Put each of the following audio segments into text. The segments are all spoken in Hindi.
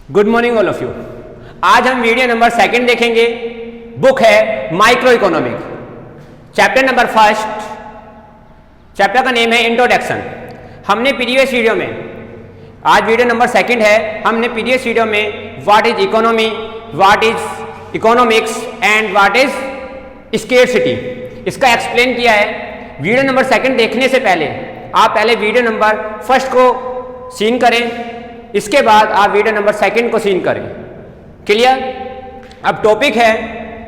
Good morning all of you. आज हम वीडियो नंबर 2 देखेंगे। बुक है micro economic, chapter number 1। Chapter का नेम है इंट्रोडक्शन। हमने प्रीवियस वीडियो में, आज वीडियो नंबर 2 है, हमने प्रीवियस वीडियो में what is economy, what is economics and what is scarcity, इसका एक्सप्लेन किया है। वीडियो नंबर 2 देखने से पहले आप पहले वीडियो नंबर 1 को सीन करें, इसके बाद आप वीडियो नंबर 2 को सीन करें। क्लियर? अब टॉपिक है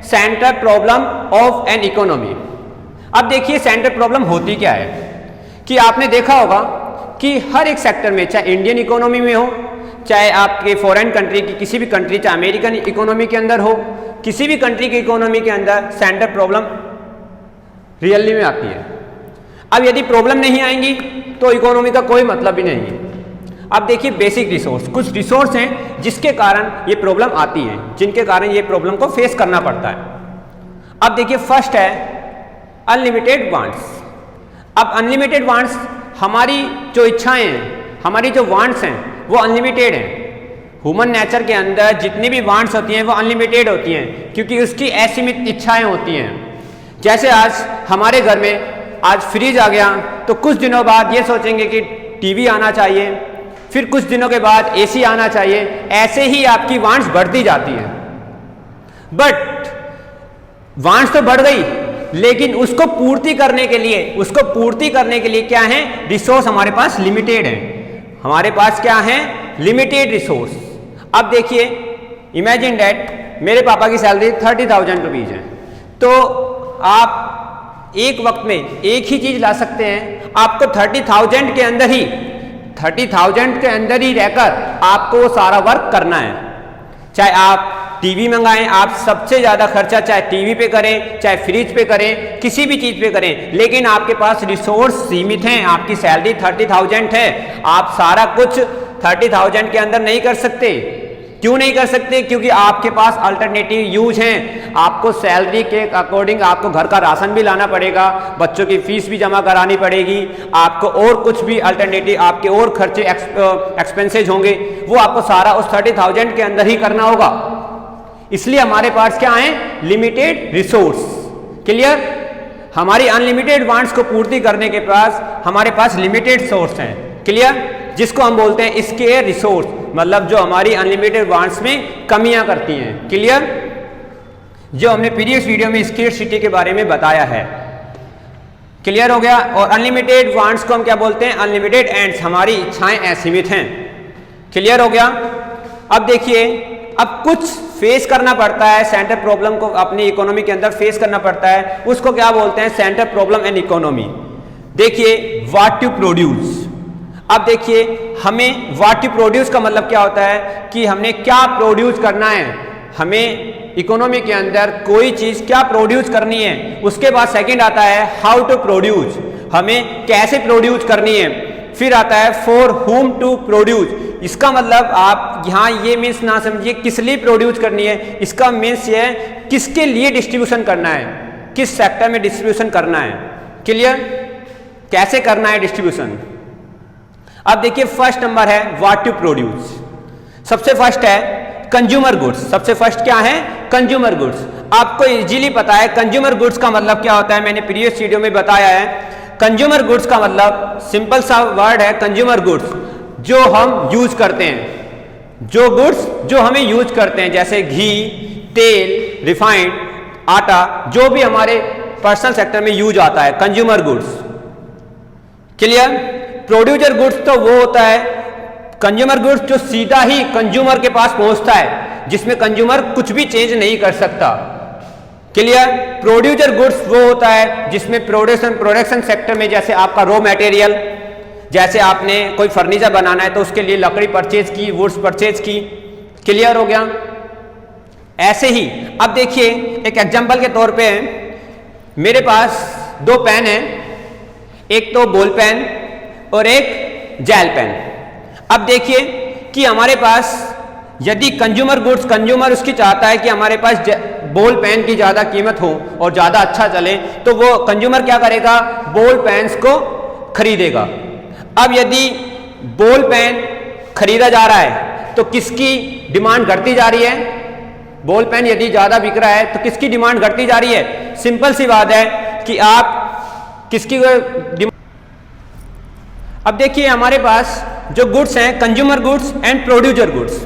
central problem of an economy. अब देखिए सेंट्रल प्रॉब्लम होती क्या है कि आपने देखा होगा कि हर एक सेक्टर में, चाहे इंडियन इकोनॉमी में हो, चाहे आपके फॉरेन कंट्री की किसी भी कंट्री, चाहे अमेरिकन इकोनॉमी के अंदर हो, किसी भी कंट्री की इकोनॉमी के अंदर सेंट्रल प्रॉब्लम रियली में आती है। अब यदि प्रॉब्लम नहीं आएंगी तो इकोनॉमी का कोई मतलब ही नहीं है। अब देखिए बेसिक रिसोर्स, कुछ रिसोर्स हैं जिसके कारण ये प्रॉब्लम आती है, जिनके कारण ये प्रॉब्लम को फेस करना पड़ता है। अब देखिए फर्स्ट है अनलिमिटेड वांट्स। अब अनलिमिटेड वांट्स, हमारी जो इच्छाएं हैं, हमारी जो वांट्स हैं वो अनलिमिटेड हैं। ह्यूमन नेचर के अंदर जितनी भी वांट्स होती हैं वो अनलिमिटेड होती हैं, क्योंकि उसकी असीमित इच्छाएं होती हैं। जैसे आज हमारे घर में आज फ्रिज आ गया तो कुछ दिनों बाद ये सोचेंगे कि टीवी आना चाहिए, फिर कुछ दिनों के बाद एसी आना चाहिए। ऐसे ही आपकी वांट्स बढ़ती जाती हैं। बट वांट्स तो बढ़ गई, लेकिन उसको पूर्ति करने के लिए क्या है, रिसोर्स हमारे पास लिमिटेड है। हमारे पास क्या है, लिमिटेड रिसोर्स। अब देखिए इमेजिन दैट मेरे पापा की सैलरी 30,000 रुपीज है, तो आप एक वक्त में एक ही चीज ला सकते हैं। आपको 30,000 के अंदर ही रहकर आपको वो सारा वर्क करना है। चाहे आप टीवी मंगाएं, आप सबसे ज़्यादा खर्चा चाहे टीवी पे करें, चाहे फ्रिज पे करें, किसी भी चीज़ पे करें, लेकिन आपके पास रिसोर्स सीमित हैं। आपकी सैलरी 30,000 है, आप सारा कुछ 30,000 के अंदर नहीं कर सकते। क्यों नहीं कर सकते? क्योंकि आपके पास अल्टरनेटिव यूज हैं। आपको सैलरी के अकॉर्डिंग आपको घर का राशन भी लाना पड़ेगा, बच्चों की फीस भी जमा करानी पड़ेगी, आपको और कुछ भी अल्टरनेटिव आपके और खर्चे एक्सपेंसेज होंगे, वो आपको सारा उस 30,000 के अंदर ही करना होगा। इसलिए हमारे पास क्या है, लिमिटेड रिसोर्स। क्लियर? हमारी अनलिमिटेड वांट्स को पूर्ति करने के पास हमारे पास लिमिटेड सोर्स हैं। क्लियर? जिसको हम बोलते हैं स्केयर रिसोर्स, मतलब जो हमारी अनलिमिटेड वांट्स में कमियां करती हैं। क्लियर? जो हमने प्रीवियस वीडियो में स्केर्सिटी के बारे में बताया है। क्लियर हो गया? और अनलिमिटेड वांट्स को हम क्या बोलते हैं, अनलिमिटेड एंड्स, हमारी इच्छाएं असीमित हैं। क्लियर हो गया? अब देखिए, अब कुछ फेस करना पड़ता है, सेंट्रल प्रॉब्लम को अपनी इकोनॉमी के अंदर फेस करना पड़ता है, उसको क्या बोलते हैं, सेंट्रल प्रॉब्लम इन इकोनॉमी। देखिए व्हाट टू प्रोड्यूस। अब देखिए हमें व्हाट टू प्रोड्यूस का मतलब क्या होता है कि हमने क्या प्रोड्यूस करना है। हमें इकोनॉमी के अंदर कोई चीज क्या प्रोड्यूस करनी है। उसके बाद सेकंड आता है हाउ टू प्रोड्यूस, हमें कैसे प्रोड्यूस करनी है। फिर आता है फॉर हुम टू प्रोड्यूस। इसका मतलब आप यहाँ ये मीन्स ना समझिए किस लिए प्रोड्यूस करनी है, इसका मीन्स ये है किसके लिए डिस्ट्रीब्यूशन करना है, किस सेक्टर में डिस्ट्रीब्यूशन करना है। क्लियर? कैसे करना है डिस्ट्रीब्यूशन। अब देखिए फर्स्ट नंबर है व्हाट टू प्रोड्यूस। सबसे फर्स्ट है कंज्यूमर गुड्स। सबसे फर्स्ट क्या है, कंज्यूमर गुड्स। आपको इजीली पता है कंज्यूमर गुड्स का मतलब क्या होता है, मैंने प्रीवियस वीडियो में बताया है। कंज्यूमर गुड्स का मतलब सिंपल सा वर्ड है, कंज्यूमर गुड्स जो हम यूज करते हैं, जो गुड्स जो हमें यूज करते हैं, जैसे घी, तेल, रिफाइंड, आटा, जो भी हमारे पर्सनल सेक्टर में यूज आता है, consumer goods. Clear? Producer goods तो वो होता है, कंज्यूमर गुड्स जो सीधा ही कंज्यूमर के पास पहुंचता है, जिसमें कंज्यूमर कुछ भी चेंज नहीं कर सकता। क्लियर? प्रोड्यूसर गुड्स वो होता है जिसमें प्रोडक्शन सेक्टर में, जैसे आपका रॉ मटेरियल, जैसे आपने कोई फर्नीचर बनाना है तो उसके लिए लकड़ी परचेज की, वुड्स परचेज की। क्लियर हो गया? ऐसे ही अब देखिए एक एग्जांपल के तौर पे है, मेरे पास 2 पेन है, एक तो बॉल पेन और एक जेल पेन। अब देखिए कि हमारे पास यदि कंज्यूमर गुड्स, कंज्यूमर उसकी चाहता है कि हमारे पास बॉल पेन की ज़्यादा कीमत हो और ज़्यादा अच्छा चले, तो वो कंज्यूमर क्या करेगा, बॉल पेन्स को खरीदेगा। अब यदि बॉल पेन खरीदा जा रहा है तो किसकी डिमांड घटती जा रही है? बॉल पेन यदि ज्यादा बिक रहा है तो किसकी डिमांड घटती जा रही है? सिंपल सी बात है कि आप किसकी डिमांड। अब देखिए हमारे पास जो गुड्स हैं consumer goods and producer goods.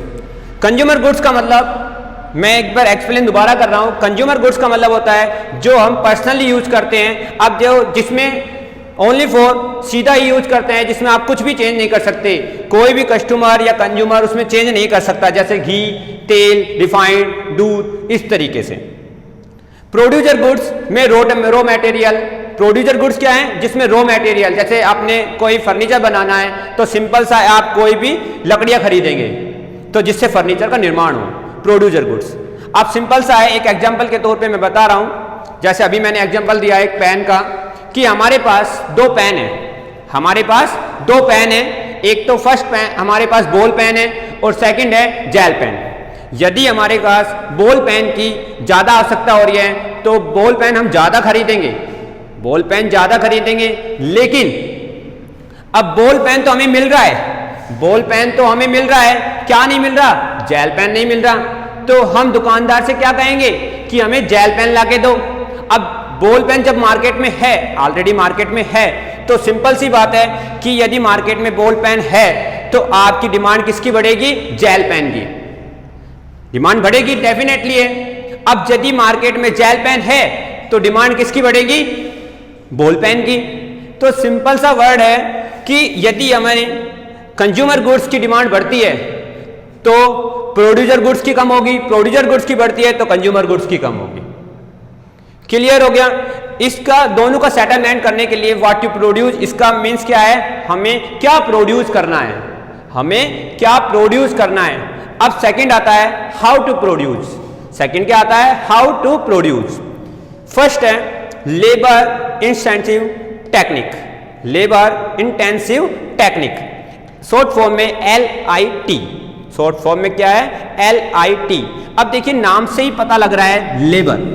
Consumer goods का मतलब मैं एक बार एक्सप्लेन दोबारा कर रहा हूं। कंज्यूमर गुड्स का मतलब होता है जो हम पर्सनली यूज करते हैं, अब जो जिसमें ओनली फॉर सीधा ही यूज करते हैं, जिसमें आप कुछ भी चेंज नहीं कर सकते, कोई भी कस्टमर या कंज्यूमर उसमें चेंज नहीं कर सकता, जैसे घी, तेल, रिफाइंड, दूध, इस तरीके से। प्रोड्यूसर गुड्स में रॉ मटेरियल। प्रोड्यूसर गुड्स क्या है? जिसमें रॉ मटेरियल, जैसे आपने कोई फर्नीचर बनाना है तो सिंपल सा आप कोई भी लकड़ियां खरीदेंगे तो जिससे फर्नीचर का निर्माण हो, प्रोड्यूसर गुड्स। आप सिंपल सा है, एक एग्जांपल के तौर पे मैं बता रहा हूं, जैसे अभी मैंने एग्जांपल दिया एक पेन का कि हमारे पास दो पेन है, हमारे पास दो पेन है, एक तो फर्स्ट पेन हमारे पास बॉल पेन है और सेकंड है जेल पेन। यदि हमारे पास बॉल पेन की ज्यादा आवश्यकता हो रही है तो बॉल पेन हम ज्यादा खरीदेंगे, बॉल पेन ज्यादा खरीदेंगे, लेकिन अब बॉल पेन तो हमें मिल रहा है, बॉल पेन तो हमें मिल रहा है, क्या नहीं मिल रहा? जेल पेन नहीं मिल रहा। तो हम दुकानदार से क्या कहेंगे कि हमें जेल पेन ला के दो। अब बॉल पेन जब मार्केट में है, ऑलरेडी मार्केट में है, तो सिंपल सी बात है कि यदि मार्केट में बॉल पेन है तो आपकी डिमांड किसकी बढ़ेगी? जेल पेन की डिमांड बढ़ेगी, डेफिनेटली है। अब यदि मार्केट में जेल पेन है तो डिमांड किसकी बढ़ेगी? बॉल पेन की। तो सिंपल सा वर्ड है कि यदि हमारे कंज्यूमर गुड्स की डिमांड बढ़ती है तो प्रोड्यूसर गुड्स की कम होगी, प्रोड्यूसर गुड्स की बढ़ती है तो कंज्यूमर गुड्स की कम होगी। क्लियर हो गया? इसका दोनों का सेटलमेंट करने के लिए व्हाट टू प्रोड्यूस, इसका मीन्स क्या है? हमें क्या प्रोड्यूस करना है, हमें क्या प्रोड्यूस करना है। अब सेकंड आता है हाउ टू प्रोड्यूस। सेकंड क्या आता है? How to produce. फर्स्ट है labour intensive technique, labour intensive technique, short form में LIT। शॉर्ट फॉर्म में क्या है? LIT। अब देखिए नाम से ही पता लग रहा है लेबर।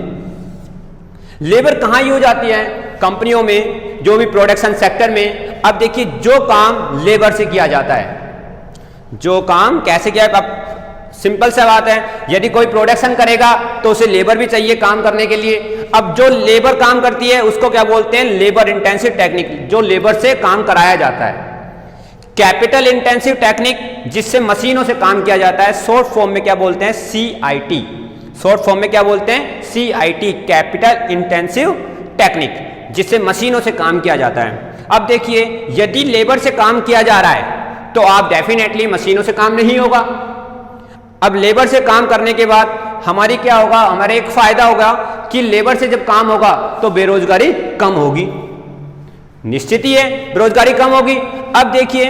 लेबर कहां यूज आती है? कंपनियों में, जो भी प्रोडक्शन सेक्टर में। अब देखिए जो काम लेबर से किया जाता है, जो काम कैसे किया है, अब सिंपल सा बात है, यदि कोई प्रोडक्शन करेगा तो उसे लेबर भी चाहिए काम करने के लिए। अब जो लेबर काम करती है उसको क्या बोलते हैं? लेबर इंटेंसिव टेक्निक, जो लेबर से काम कराया जाता है। कैपिटल इंटेंसिव टेक्निक, जिससे मशीनों से काम किया जाता है, शॉर्ट फॉर्म में क्या बोलते हैं? CIT। शॉर्ट फॉर्म में क्या बोलते हैं? CIT, कैपिटल इंटेंसिव टेक्निक, जिससे मशीनों से काम किया जाता है। अब देखिए यदि लेबर से काम किया जा रहा है तो आप डेफिनेटली मशीनों से काम नहीं होगा। अब लेबर से काम करने के बाद हमारी क्या होगा? हमारे एक फायदा होगा कि लेबर से जब काम होगा तो बेरोजगारी कम होगी, निश्चित ही है बेरोजगारी कम होगी। अब देखिए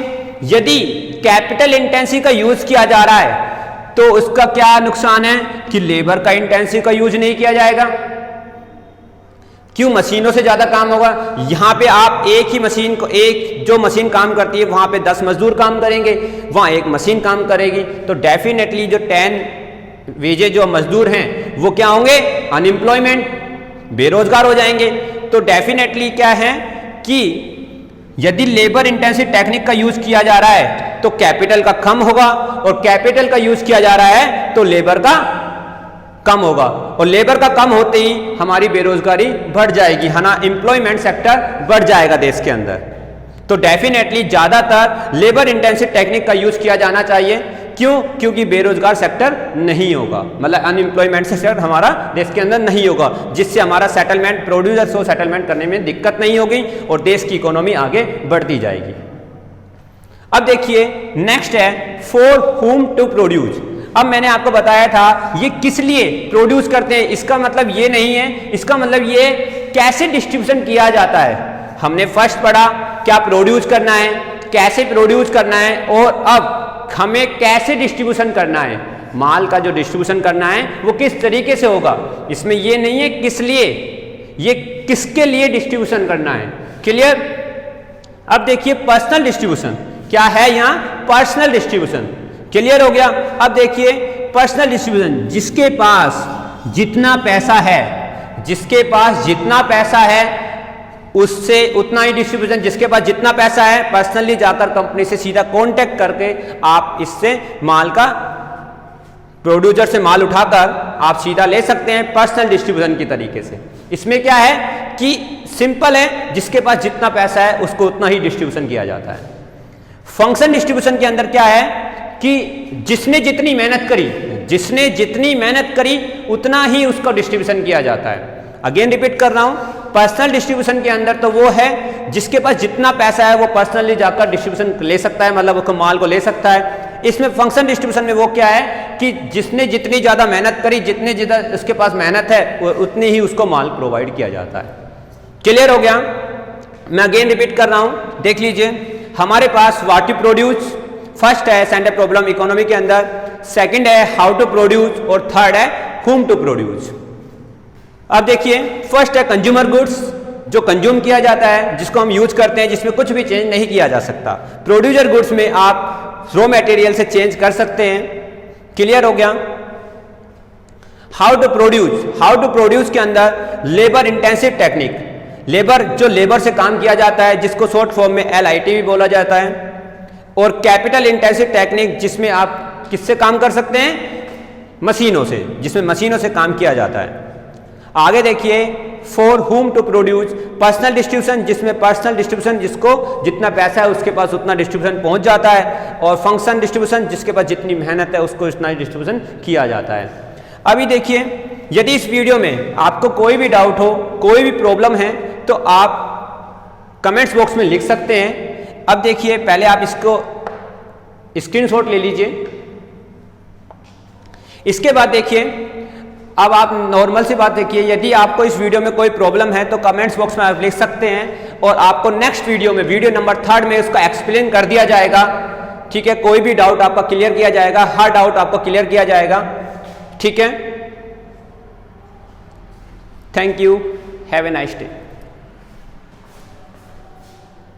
यदि कैपिटल इंटेंसिव का यूज किया जा रहा है तो उसका क्या नुकसान है कि लेबर का इंटेंसिव का यूज नहीं किया जाएगा। क्यों? मशीनों से ज्यादा काम होगा। यहां पे आप एक ही मशीन को, एक जो मशीन काम करती है वहां पे 10 मजदूर काम करेंगे, वहां एक मशीन काम करेगी, तो डेफिनेटली जो 10 वेजेज जो मजदूर हैं वो क्या होंगे? अनएम्प्लॉयमेंट, बेरोजगार हो जाएंगे। तो डेफिनेटली क्या है कि यदि लेबर इंटेंसिव टेक्निक का यूज किया जा रहा है तो कैपिटल का कम होगा, और कैपिटल का यूज किया जा रहा है तो लेबर का कम होगा, और लेबर का कम होते ही हमारी बेरोजगारी बढ़ जाएगी, है ना, एम्प्लॉयमेंट सेक्टर बढ़ जाएगा देश के अंदर। तो डेफिनेटली ज्यादातर लेबर इंटेंसिव टेक्निक का यूज किया जाना चाहिए। क्यों? क्योंकि बेरोजगार सेक्टर नहीं होगा, मतलब अनएम्प्लॉयमेंट सेक्टर हमारा देश के अंदर नहीं होगा, जिससे हमारा सेटलमेंट, प्रोड्यूसर को सेटलमेंट करने में दिक्कत नहीं होगी और देश की इकोनॉमी आगे बढ़ती जाएगी। अब देखिए नेक्स्ट है फॉर हुम टू प्रोड्यूस। अब मैंने आपको बताया था ये किस लिए प्रोड्यूस करते हैं, इसका मतलब ये नहीं है, इसका मतलब ये कैसे डिस्ट्रीब्यूशन किया जाता है। हमने फर्स्ट पढ़ा क्या प्रोड्यूस करना है, कैसे प्रोड्यूस करना है, और अब हमें कैसे डिस्ट्रीब्यूशन करना है। माल का जो डिस्ट्रीब्यूशन करना है वो किस तरीके से होगा, इसमें ये नहीं है किस लिए, ये किसके लिए डिस्ट्रीब्यूशन करना है। क्लियर? अब देखिए पर्सनल डिस्ट्रीब्यूशन क्या है, यहाँ पर्सनल डिस्ट्रीब्यूशन। क्लियर हो गया? अब देखिए पर्सनल डिस्ट्रीब्यूशन, जिसके पास जितना पैसा है, जिसके पास जितना पैसा है उससे उतना ही डिस्ट्रीब्यूशन, जिसके पास जितना पैसा है पर्सनली जाकर कंपनी से सीधा कांटेक्ट करके आप इससे माल का, प्रोड्यूसर से माल उठाकर आप सीधा ले सकते हैं पर्सनल डिस्ट्रीब्यूशन की तरीके से। इसमें क्या है कि सिंपल है, जिसके पास जितना पैसा है उसको उतना ही डिस्ट्रीब्यूशन किया जाता है। फंक्शन डिस्ट्रीब्यूशन के अंदर क्या है कि जिसने जितनी मेहनत करी उतना ही उसका डिस्ट्रीब्यूशन किया जाता है। अगेन रिपीट कर रहा हूं, पर्सनल डिस्ट्रीब्यूशन के अंदर तो वो है जिसके पास जितना पैसा है वो पर्सनली जाकर डिस्ट्रीब्यूशन ले सकता है, मतलब वो माल को ले सकता है। इसमें फंक्शन डिस्ट्रीब्यूशन में वो क्या है कि जिसने जितनी ज्यादा मेहनत करी, जितने ज्यादा उसके पास मेहनत है, उतनी ही उसको माल प्रोवाइड किया जाता है। क्लियर हो गया? मैं अगेन रिपीट कर रहा हूं, देख लीजिए। हमारे पास व्हाट टू प्रोड्यूस फर्स्ट है सेंटर प्रॉब्लम इकोनॉमी के अंदर, सेकंड है हाउ टू प्रोड्यूस और थर्ड है हुम टू प्रोड्यूस। अब देखिए, फर्स्ट है कंज्यूमर गुड्स, जो कंज्यूम किया जाता है, जिसको हम यूज करते हैं, जिसमें कुछ भी चेंज नहीं किया जा सकता। प्रोड्यूसर गुड्स में आप रॉ मटेरियल से चेंज कर सकते हैं। क्लियर हो गया? हाउ टू प्रोड्यूस के अंदर लेबर इंटेंसिव टेक्निक, लेबर से काम किया जाता है, जिसको शॉर्ट फॉर्म में LIT भी बोला जाता है। और कैपिटल इंटेंसिव टेक्निक, जिसमें आप किससे काम कर सकते हैं? मशीनों से, जिसमें मशीनों से काम किया जाता है। आगे देखिए, for whom to produce personal distribution, जिसमें पर्सनल डिस्ट्रीब्यूशन, जिसको जितना पैसा है उसके पास उतना डिस्ट्रीब्यूशन पहुंच जाता है। और फंक्शन डिस्ट्रीब्यूशन, जिसके पास जितनी मेहनत है उसको उतना डिस्ट्रीब्यूशन किया जाता है। अभी देखिए, यदि इस वीडियो में आपको कोई भी डाउट हो, कोई भी प्रॉब्लम है, तो आप कमेंट्स बॉक्स में लिख सकते हैं। अब देखिए, पहले आप इसको स्क्रीनशॉट ले लीजिए। इसके बाद देखिए, अब आप नॉर्मल सी बात देखिए, यदि आपको इस वीडियो में कोई प्रॉब्लम है तो कमेंट्स बॉक्स में आप लिख सकते हैं और आपको नेक्स्ट वीडियो में, वीडियो नंबर 3 में उसका एक्सप्लेन कर दिया जाएगा। ठीक है? कोई भी डाउट आपका क्लियर किया जाएगा, हर डाउट आपको क्लियर किया जाएगा। ठीक है? Thank you, have a nice day.